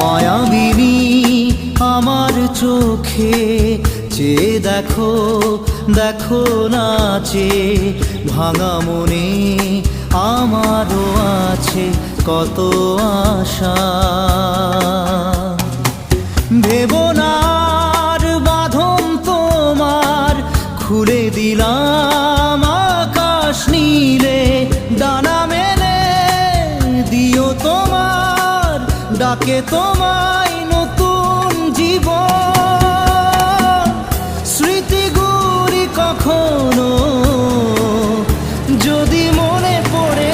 মায়াবিনী আমার চোখে চেয়ে দেখো, দেখো নাচে ভাঙা মনে আমারও আছে কত আশা। ভেবো না আর বাঁধন তোমার, খুলে দিলাম আকাশ নীলে, ডানা মেলে দিও তোমার ডাকে তোমায় নতুন জীবন। স্মৃতিগুলি কখনো যদি মনে পড়ে